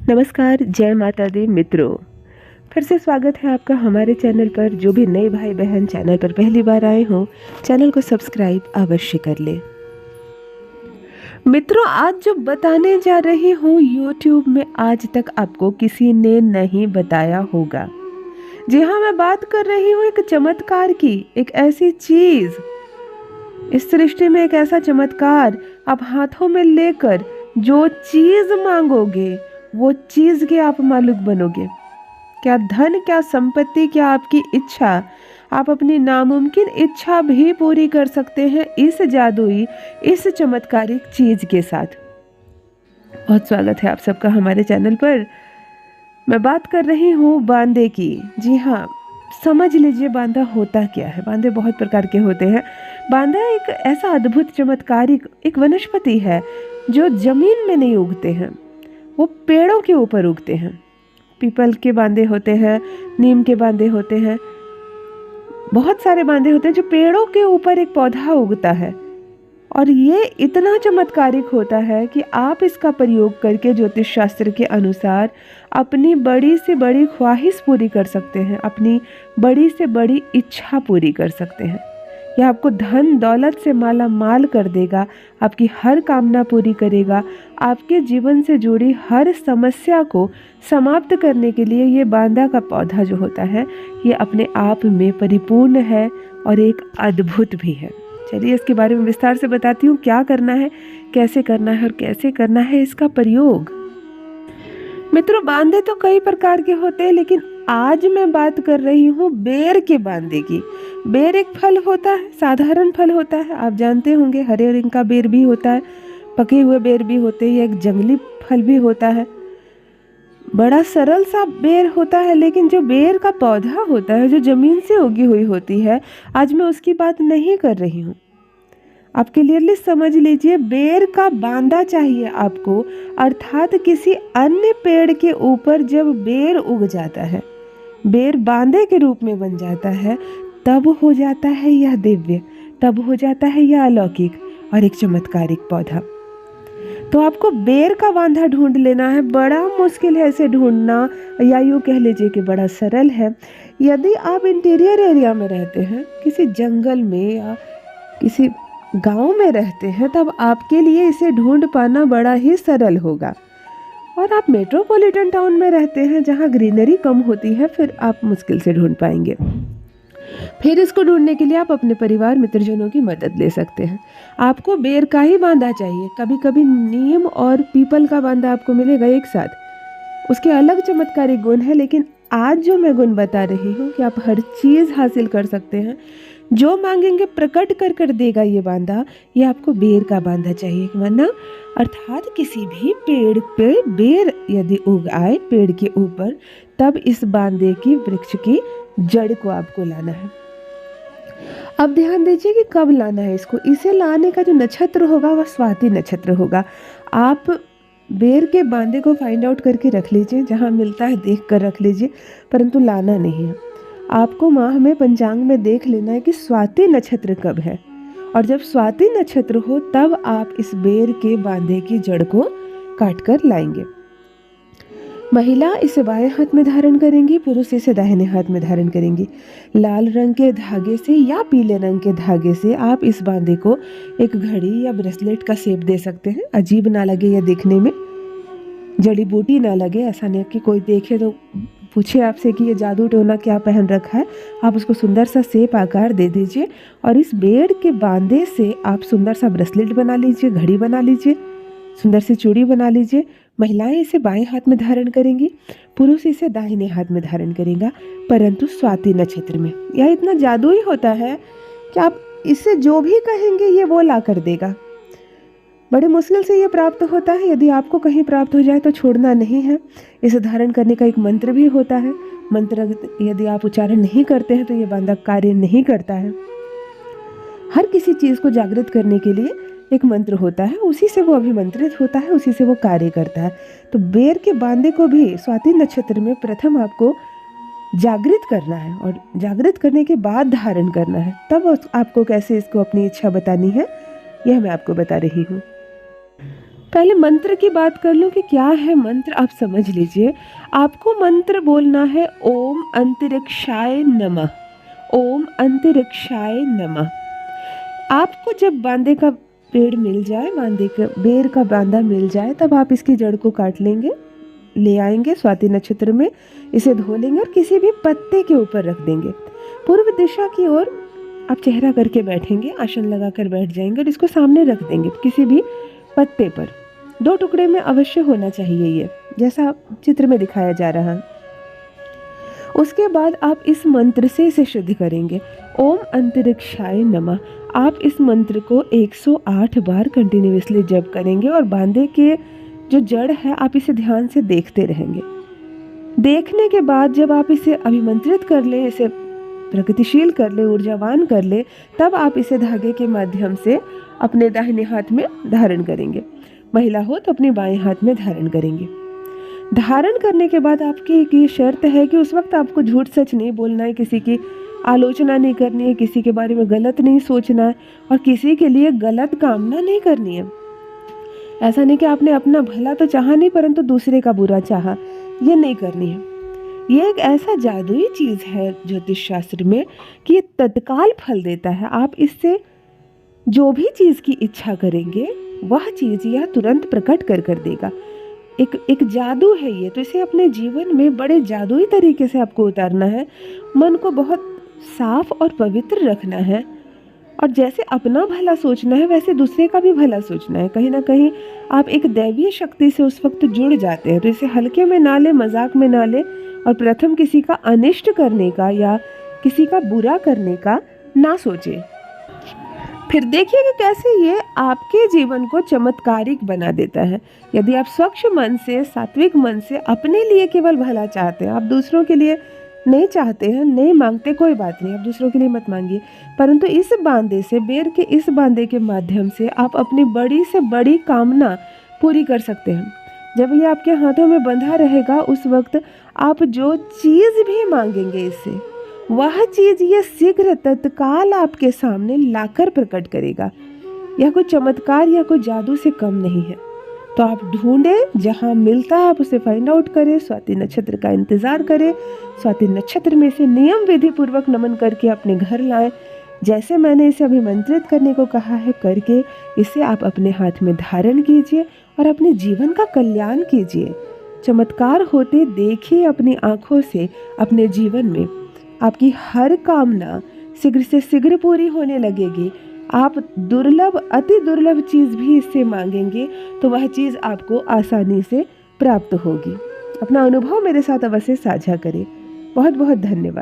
नमस्कार, जय माता दी मित्रों। फिर से स्वागत है आपका हमारे चैनल पर। जो भी नए भाई बहन चैनल पर पहली बार आए हों, चैनल को सब्सक्राइब अवश्य कर लें। मित्रों, आज जो बताने जा रही हूँ YouTube में आज तक आपको किसी ने नहीं बताया होगा। जी हाँ, मैं बात कर रही हूँ एक चमत्कार की, एक ऐसी चीज, इस सृष्टि में एक ऐसा चमत्कार आप हाथों में लेकर जो चीज मांगोगे वो चीज के आप मालिक बनोगे। क्या धन, क्या संपत्ति, क्या आपकी इच्छा, आप अपनी नामुमकिन इच्छा भी पूरी कर सकते हैं इस जादुई, इस चमत्कारिक चीज के साथ। बहुत स्वागत है आप सबका हमारे चैनल पर। मैं बात कर रही हूँ बांदे की। जी हाँ, समझ लीजिए बांदा होता क्या है। बांदे बहुत प्रकार के होते हैं। बांदा एक ऐसा अद्भुत चमत्कारिक एक वनस्पति है जो जमीन में नहीं उगते हैं, वो पेड़ों के ऊपर उगते हैं। पीपल के बांदे होते हैं, नीम के बांदे होते हैं, बहुत सारे बांदे होते हैं जो पेड़ों के ऊपर एक पौधा उगता है। और ये इतना चमत्कारिक होता है कि आप इसका प्रयोग करके ज्योतिष शास्त्र के अनुसार अपनी बड़ी से बड़ी ख्वाहिश पूरी कर सकते हैं, अपनी बड़ी से बड़ी इच्छा पूरी कर सकते हैं। यह आपको धन दौलत से माला माल कर देगा, आपकी हर कामना पूरी करेगा। आपके जीवन से जुड़ी हर समस्या को समाप्त करने के लिए ये बांदा का पौधा जो होता है, ये अपने आप में परिपूर्ण है और एक अद्भुत भी है। चलिए इसके बारे में विस्तार से बताती हूँ, क्या करना है, कैसे करना है और कैसे करना है इसका प्रयोग। मित्रों, बांदे तो कई प्रकार के होते हैं, लेकिन आज मैं बात कर रही हूँ बेर के बांदे की। बेर एक फल होता है, साधारण फल होता है, आप जानते होंगे। हरे रंग का बेर भी होता है, पके हुए बेर भी होते हैं, एक जंगली फल भी होता है। बड़ा सरल सा बेर होता है, लेकिन जो बेर का पौधा होता है, जो जमीन से उगी हुई होती है, आज मैं उसकी बात नहीं कर रही हूँ। आप क्लियरली समझ लीजिए, बेर का बांदा चाहिए आपको, अर्थात किसी अन्य पेड़ के ऊपर जब बेर उग जाता है, बेर बांदे के रूप में बन जाता है, तब हो जाता है यह दिव्य, तब हो जाता है यह अलौकिक और एक चमत्कारिक पौधा। तो आपको बेर का बांधा ढूंढ लेना है। बड़ा मुश्किल है इसे ढूंढना, या यूँ कह लीजिए कि बड़ा सरल है। यदि आप इंटीरियर एरिया में रहते हैं, किसी जंगल में या किसी गांव में रहते हैं, तब आपके लिए इसे ढूंढ पाना बड़ा ही सरल होगा। और आप मेट्रोपॉलिटन टाउन में रहते हैं जहां ग्रीनरी कम होती है, फिर आप मुश्किल से ढूंढ पाएंगे। फिर इसको ढूंढने के लिए आप अपने परिवार मित्रजनों की मदद ले सकते हैं। आपको बेर का ही बांधा चाहिए, कभी कभी नीम और पीपल का बांधा आपको मिलेगा एक साथ। उसके अलग चमत्कारी गुण है, लेकिन आज जो मैं गुण बता रही हूँ कि आप हर चीज़ हासिल कर सकते हैं, जो मांगेंगे प्रकट कर कर देगा ये बांधा। ये आपको बेर का बांधा चाहिए, वरना अर्थात किसी भी पेड़ पे बेर यदि उग आए पेड़ के ऊपर, तब इस बांधे की वृक्ष की जड़ को आपको लाना है। अब ध्यान दीजिए कि कब लाना है इसको। इसे लाने का जो नक्षत्र होगा वह स्वाति नक्षत्र होगा। आप बेर के बांधे को फाइंड आउट करके रख लीजिए, जहाँ मिलता है देख कर रख लीजिए, परंतु लाना नहीं है। आपको माह में पंचांग में देख लेना है कि स्वाति नक्षत्र कब है, और जब स्वाति नक्षत्र हो तब आप इस बेर के बांधे की जड़ को काट कर लाएंगे। महिला इसे बाएं हाथ में धारण करेंगी, पुरुष इसे दाहिने हाथ में धारण करेंगी। लाल रंग के धागे से या पीले रंग के धागे से आप इस बांधे को एक घड़ी या ब्रेसलेट का शेप दे सकते हैं। अजीब ना लगे यह देखने में, जड़ी बूटी ना लगे, ऐसा नहीं कि कोई देखे तो पूछे आपसे कि ये जादू टोना क्या पहन रखा है। आप उसको सुंदर सा शेप आकार दे दीजिए, और इस बेर के बांधे से आप सुंदर सा ब्रेसलेट बना लीजिए, घड़ी बना लीजिए, सुंदर सी चूड़ी बना लीजिए। महिलाएं इसे बाएं हाथ में धारण करेंगी, पुरुष इसे दाहिने हाथ में धारण करेगा, परंतु स्वाति नक्षत्र में। यह इतना जादुई होता है कि आप इसे जो भी कहेंगे ये वो ला कर देगा। बड़े मुश्किल से ये प्राप्त होता है। यदि आपको कहीं प्राप्त हो जाए तो छोड़ना नहीं है। इसे धारण करने का एक मंत्र भी होता है। मंत्र यदि आप उच्चारण नहीं करते हैं तो ये बांधा कार्य नहीं करता है। हर किसी चीज़ को जागृत करने के लिए एक मंत्र होता है, उसी से वो अभिमंत्रित होता है, उसी से वो कार्य करता है। तो बेर के बांधे को भी स्वाति नक्षत्र में प्रथम आपको जागृत करना है, और जागृत करने के बाद धारण करना है। तब आपको कैसे इसको अपनी इच्छा बतानी है, यह मैं आपको बता रही हूँ। पहले मंत्र की बात कर लूँ कि क्या है मंत्र, आप समझ लीजिए। आपको मंत्र बोलना है ओम अंतरिक्षाय नमः, ओम अंतरिक्षाय नमः। आपको जब बांदे का पेड़ मिल जाए, बांदे का बेर का बांदा मिल जाए, तब आप इसकी जड़ को काट लेंगे, ले आएंगे स्वाति नक्षत्र में, इसे धो लेंगे और किसी भी पत्ते के ऊपर रख देंगे। पूर्व दिशा की ओर आप चेहरा करके बैठेंगे, आसन लगाकर बैठ जाएंगे और इसको सामने रख देंगे किसी भी पत्ते पर। 2 टुकड़े में अवश्य होना चाहिए ये, जैसा चित्र में दिखाया जा रहा है। उसके बाद आप इस मंत्र से इसे शुद्ध करेंगे, ओम अंतरिक्षाय नमः। आप इस मंत्र को 108 बार कंटिन्यूअसली जप करेंगे और बांदे के जो जड़ है आप इसे ध्यान से देखते रहेंगे। देखने के बाद जब आप इसे अभिमंत्रित कर ले, इसे प्रगतिशील कर ले, ऊर्जावान कर ले, तब आप इसे धागे के माध्यम से अपने दाहिने हाथ में धारण करेंगे। महिला हो तो अपने बाएं हाथ में धारण करेंगे। धारण करने के बाद आपकी एक ये शर्त है कि उस वक्त आपको झूठ सच नहीं बोलना है, किसी की आलोचना नहीं करनी है, किसी के बारे में गलत नहीं सोचना है और किसी के लिए गलत कामना नहीं करनी है। ऐसा नहीं कि आपने अपना भला तो चाहा नहीं परंतु दूसरे का बुरा चाहा, ये नहीं करनी है। ये एक ऐसा जादुई चीज़ है ज्योतिष शास्त्र में कि ये तत्काल फल देता है। आप इससे जो भी चीज़ की इच्छा करेंगे वह चीज़ यह तुरंत प्रकट कर देगा। एक जादू है ये, तो इसे अपने जीवन में बड़े जादुई तरीके से आपको उतारना है। मन को बहुत साफ और पवित्र रखना है और जैसे अपना भला सोचना है वैसे दूसरे का भी भला सोचना है। कहीं ना कहीं आप एक दैवीय शक्ति से उस वक्त जुड़ जाते हैं, तो इसे हल्के में ना ले, मजाक में ना ले और प्रथम किसी का अनिष्ट करने का या किसी का बुरा करने का ना सोचे। फिर देखिए कि कैसे ये आपके जीवन को चमत्कारिक बना देता है। यदि आप स्वच्छ मन से, सात्विक मन से अपने लिए केवल भला चाहते हैं, आप दूसरों के लिए नहीं चाहते हैं, नहीं मांगते, कोई बात नहीं, आप दूसरों के लिए मत मांगिए, परंतु इस बांदे से, बेर के इस बांदे के माध्यम से आप अपनी बड़ी से बड़ी कामना पूरी कर सकते हैं। जब ये आपके हाथों में बंधा रहेगा उस वक्त आप जो चीज़ भी मांगेंगे इससे, वह चीज़ ये शीघ्र तत्काल आपके सामने लाकर प्रकट करेगा। यह कोई चमत्कार या कोई जादू से कम नहीं है। तो आप ढूंढें, जहाँ मिलता है आप उसे फाइंड आउट करें, स्वाति नक्षत्र का इंतज़ार करें, स्वाति नक्षत्र में से नियम विधि पूर्वक नमन करके अपने घर लाएं। जैसे मैंने इसे अभिमंत्रित करने को कहा है करके इसे आप अपने हाथ में धारण कीजिए और अपने जीवन का कल्याण कीजिए। चमत्कार होते देखिए अपनी आँखों से। अपने जीवन में आपकी हर कामना शीघ्र से शीघ्र पूरी होने लगेगी। आप दुर्लभ, अति दुर्लभ चीज़ भी इससे मांगेंगे तो वह चीज़ आपको आसानी से प्राप्त होगी। अपना अनुभव मेरे साथ अवश्य साझा करें। बहुत बहुत धन्यवाद।